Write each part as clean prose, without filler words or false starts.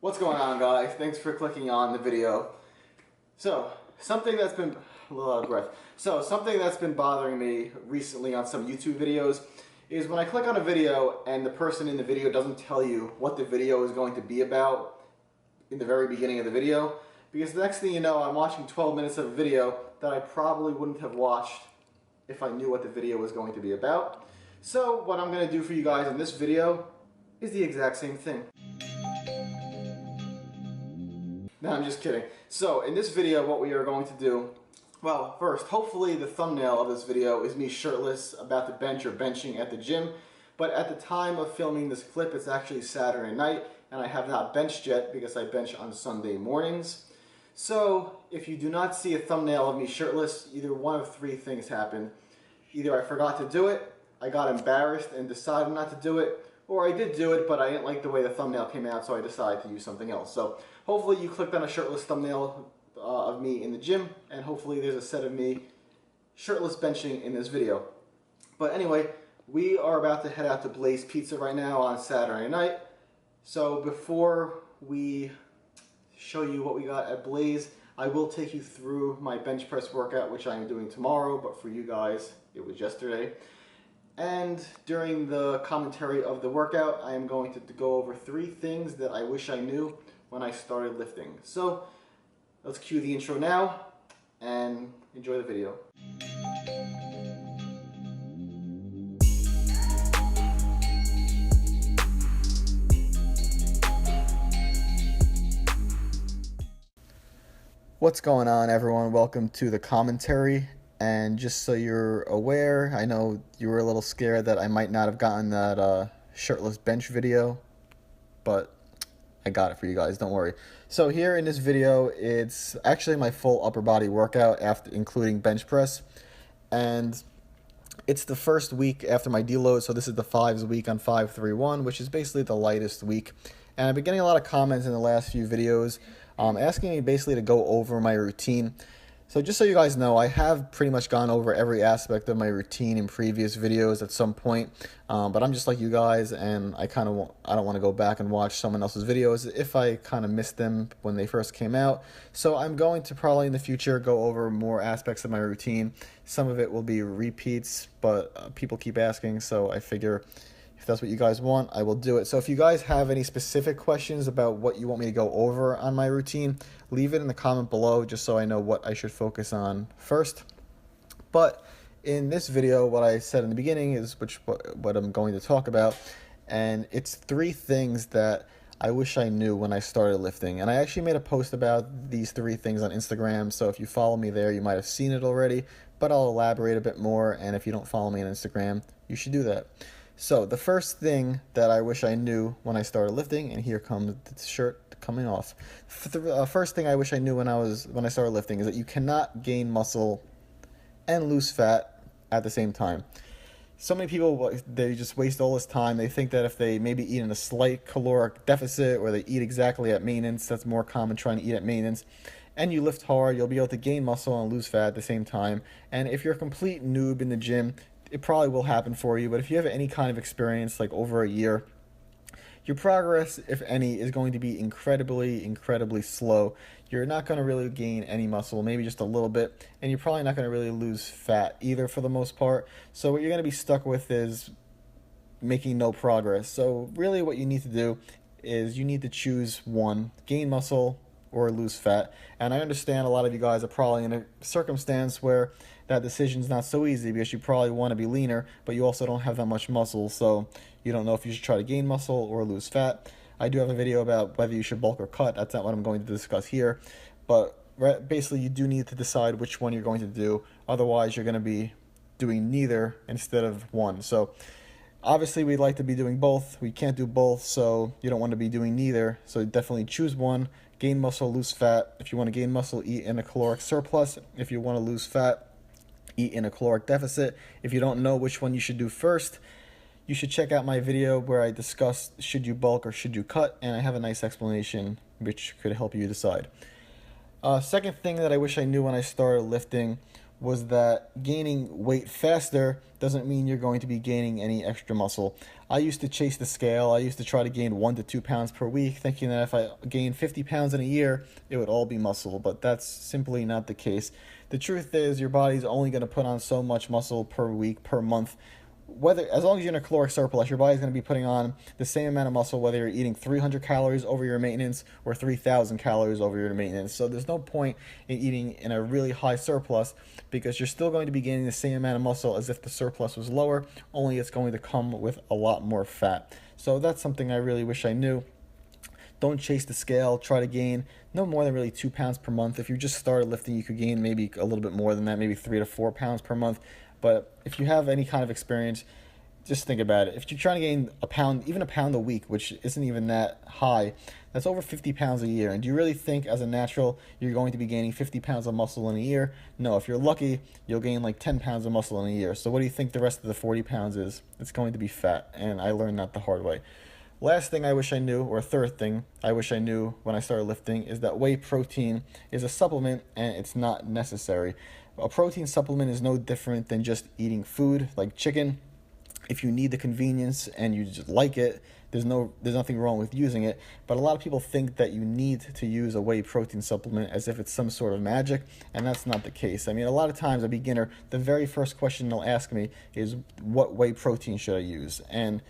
What's going on, guys? Thanks for clicking on the video. So, something that's been a little out of breath. So, something that's been bothering me recently on some YouTube videos is when I click on a video and the person in the video doesn't tell you what the video is going to be about in the very beginning of the video, because the next thing you know, I'm watching 12 minutes of a video that I probably wouldn't have watched if I knew what the video was going to be about. So, what I'm going to do for you guys in this video is the exact same thing. No, I'm just kidding. So, in this video, what we are going to do, well, first, hopefully the thumbnail of this video is me shirtless about to bench or benching at the gym. But at the time of filming this clip, it's actually Saturday night, and I have not benched yet because I bench on Sunday mornings. So, if you do not see a thumbnail of me shirtless, either one of three things happened. Either I forgot to do it, I got embarrassed and decided not to do it, or I did do it, but I didn't like the way the thumbnail came out, so I decided to use something else. So hopefully you clicked on a shirtless thumbnail of me in the gym, and hopefully there's a set of me shirtless benching in this video. But anyway, we are about to head out to Blaze Pizza right now on Saturday night. So before we show you what we got at Blaze, I will take you through my bench press workout, which I am doing tomorrow, but for you guys, it was yesterday. And during the commentary of the workout, I am going to go over 3 things that I wish I knew when I started lifting. So, let's cue the intro now, and enjoy the video. What's going on, everyone? Welcome to the commentary. And just so you're aware, I know you were a little scared that I might not have gotten that shirtless bench video, but I got it for you guys, don't worry. So here in this video, it's actually my full upper body workout, after including bench press. And it's the first week after my deload, so this is the 5s week on 531, which is basically the lightest week. And I've been getting a lot of comments in the last few videos asking me basically to go over my routine. So just so you guys know, I have pretty much gone over every aspect of my routine in previous videos at some point, but I'm just like you guys, and I don't want to go back and watch someone else's videos if I kind of missed them when they first came out. So I'm going to probably in the future go over more aspects of my routine. Some of it will be repeats, but people keep asking, so I figure if that's what you guys want, I will do it. So if you guys have any specific questions about what you want me to go over on my routine, leave it in the comment below just so I know what I should focus on first. But in this video, what I said in the beginning is what I'm going to talk about, and it's 3 things that I wish I knew when I started lifting. And I actually made a post about these 3 things on Instagram, so if you follow me there, you might have seen it already, but I'll elaborate a bit more, and if you don't follow me on Instagram, you should do that. So the first thing that I wish I knew when I started lifting, and here comes the shirt coming off. The first thing I wish I knew when I started lifting is that you cannot gain muscle and lose fat at the same time. So many people, they just waste all this time. They think that if they maybe eat in a slight caloric deficit, or they eat exactly at maintenance, that's more common, trying to eat at maintenance, and you lift hard, you'll be able to gain muscle and lose fat at the same time. And if you're a complete noob in the gym, it probably will happen for you, but if you have any kind of experience, like over a year, your progress, if any, is going to be incredibly slow. You're not going to really gain any muscle, maybe just a little bit, and you're probably not going to really lose fat either for the most part. So what you're going to be stuck with is making no progress. So really what you need to do is you need to choose one: gain muscle or lose fat. And I understand a lot of you guys are probably in a circumstance where that decision's not so easy, because you probably want to be leaner, but you also don't have that much muscle, so you don't know if you should try to gain muscle or lose fat. I do have a video about whether you should bulk or cut. That's not what I'm going to discuss here, but basically you do need to decide which one you're going to do. Otherwise you're going to be doing neither instead of one. So obviously we'd like to be doing both. We can't do both, so you don't want to be doing neither. So definitely choose one. Gain muscle, lose fat. If you want to gain muscle, eat in a caloric surplus. If you want to lose fat, eat in a caloric deficit. If you don't know which one you should do first, you should check out my video where I discuss should you bulk or should you cut, and I have a nice explanation which could help you decide. Second thing that I wish I knew when I started lifting was that gaining weight faster doesn't mean you're going to be gaining any extra muscle. I used to chase the scale. I used to try to gain 1 to 2 pounds per week, thinking that if I gained 50 pounds in a year, it would all be muscle, but that's simply not the case. The truth is your body's only going to put on so much muscle per week, per month. As long as you're in a caloric surplus, your body's going to be putting on the same amount of muscle whether you're eating 300 calories over your maintenance or 3,000 calories over your maintenance. So there's no point in eating in a really high surplus, because you're still going to be gaining the same amount of muscle as if the surplus was lower, only it's going to come with a lot more fat. So that's something I really wish I knew. Don't chase the scale. Try to gain no more than really 2 pounds per month. If you just started lifting, you could gain maybe a little bit more than that, maybe 3 to 4 pounds per month. But if you have any kind of experience, just think about it. If you're trying to gain a pound, even a pound a week, which isn't even that high, that's over 50 pounds a year. And do you really think as a natural you're going to be gaining 50 pounds of muscle in a year? No, if you're lucky, you'll gain like 10 pounds of muscle in a year. So what do you think the rest of the 40 pounds is? It's going to be fat, and I learned that the hard way. Last thing I wish I knew, or third thing I wish I knew when I started lifting, is that whey protein is a supplement and it's not necessary. A protein supplement is no different than just eating food like chicken. If you need the convenience and you just like it, there's nothing wrong with using it. But a lot of people think that you need to use a whey protein supplement as if it's some sort of magic, and that's not the case. I mean, a lot of times a beginner, the very first question they'll ask me is, what whey protein should I use? And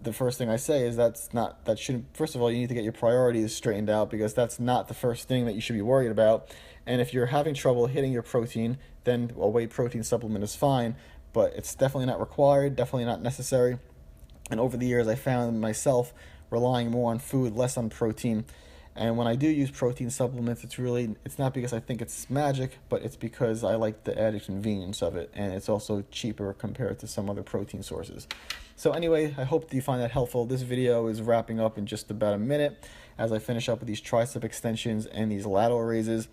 the first thing I say is first of all, you need to get your priorities straightened out, because that's not the first thing that you should be worried about. And if you're having trouble hitting your protein, then a whey protein supplement is fine, but it's definitely not required, definitely not necessary. And over the years, I found myself relying more on food, less on protein. And when I do use protein supplements, it's not because I think it's magic, but it's because I like the added convenience of it, and it's also cheaper compared to some other protein sources. So anyway, I hope that you find that helpful. This video is wrapping up in just about a minute as I finish up with these tricep extensions and these lateral raises.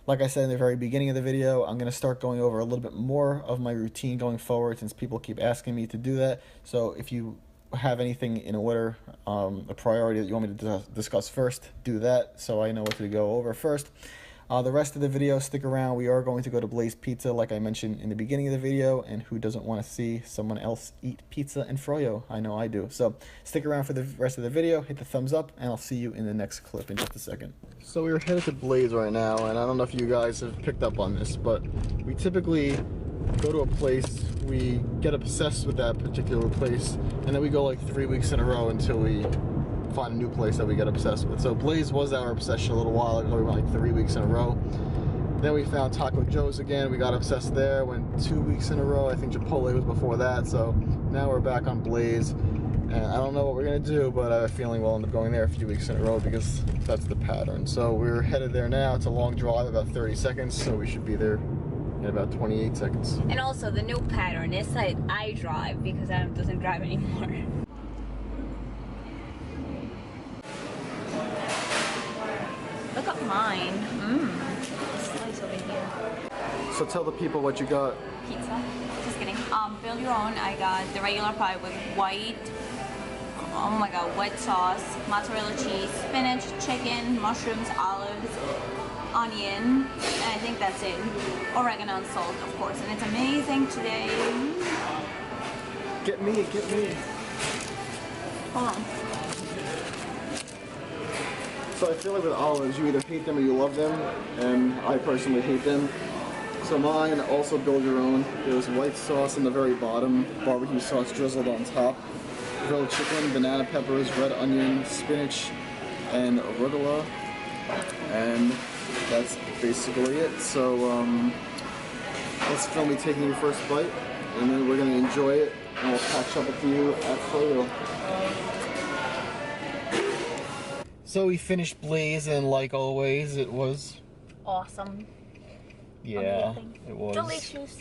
Like I said in the very beginning of the video, I'm going to start going over a little bit more of my routine going forward, since people keep asking me to do that. So if you have anything in order, a priority that you want me to discuss first, do that so I know what to go over first. The rest of the video, stick around. We are going to go to Blaze Pizza, like I mentioned in the beginning of the video, and who doesn't want to see someone else eat pizza and Froyo? I know I do. So stick around for the rest of the video, hit the thumbs up, and I'll see you in the next clip in just a second. So we're headed to Blaze right now, and I don't know if you guys have picked up on this, but we typically go to a place, we get obsessed with that particular place, and then we go like 3 weeks in a row until we find a new place that we get obsessed with. So Blaze was our obsession a little while ago. We went like 3 weeks in a row. Then we found Taco Joe's again. We got obsessed there. Went 2 weeks in a row. I think Chipotle was before that. So now we're back on Blaze. And I don't know what we're going to do, but I have a feeling we'll end up going there a few weeks in a row, because that's the pattern. So we're headed there now. It's a long drive, about 30 seconds. So we should be there in about 28 seconds. And also the new pattern is that I drive, because Adam doesn't drive anymore. Look at mine. Slice over here. So tell the people what you got. Pizza. Just kidding. Build your own. I got the regular pie with white sauce, mozzarella cheese, spinach, chicken, mushrooms, olives, onion, and I think that's it. Oregano and salt, of course. And it's amazing today. Get me. Hold on. So I feel like with olives, you either hate them or you love them, and I personally hate them. So mine, also build your own. There's white sauce in the very bottom, barbecue sauce drizzled on top, grilled chicken, banana peppers, red onion, spinach, and arugula, and that's basically it. So let's film me taking your first bite, and then we're going to enjoy it, and we'll catch up with you at Froyo. So we finished Blaze, and like always, it was Awesome. Yeah, Amazing. it was Delicious.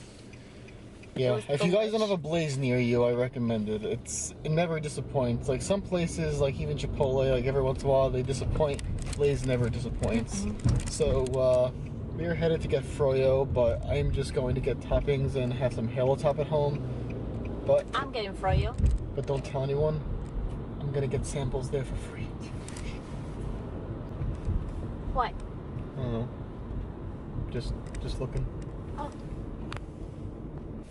Yeah, if you guys don't have a Blaze near you, I recommend it. It never disappoints. Like some places, like even Chipotle, like every once in a while they disappoint. Blaze never disappoints. So we're headed to get Froyo, but I'm just going to get toppings and have some Halo Top at home. But I'm getting Froyo. But don't tell anyone. I'm gonna get samples there for free. What? I don't know. Just looking. Oh.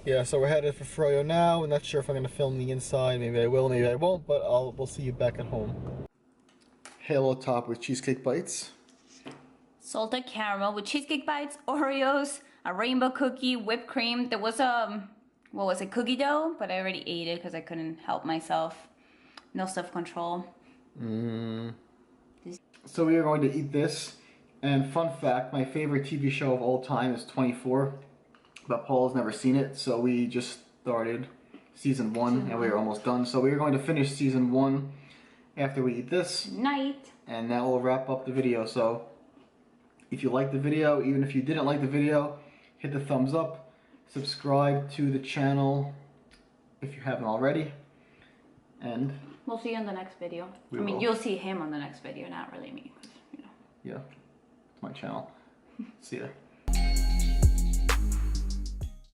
Yeah, so we're headed for Froyo now. I'm not sure if I'm gonna film the inside. Maybe I will, maybe I won't, but we'll see you back at home. Halo top with cheesecake bites. Salted caramel with cheesecake bites, Oreos, a rainbow cookie, whipped cream. There was what was it, cookie dough? But I already ate it because I couldn't help myself. No self-control. So we are going to eat this. And fun fact, my favorite TV show of all time is 24. But Paul's never seen it, so we just started season 1 and we are almost done. So we are going to finish season 1 after we eat this. Night. And that will wrap up the video. So if you liked the video, even if you didn't like the video, hit the thumbs up, subscribe to the channel if you haven't already, and we'll see you in the next video. I mean, will. you'll see him on the next video, not really me, 'cause, you know. Yeah, it's my channel. See ya.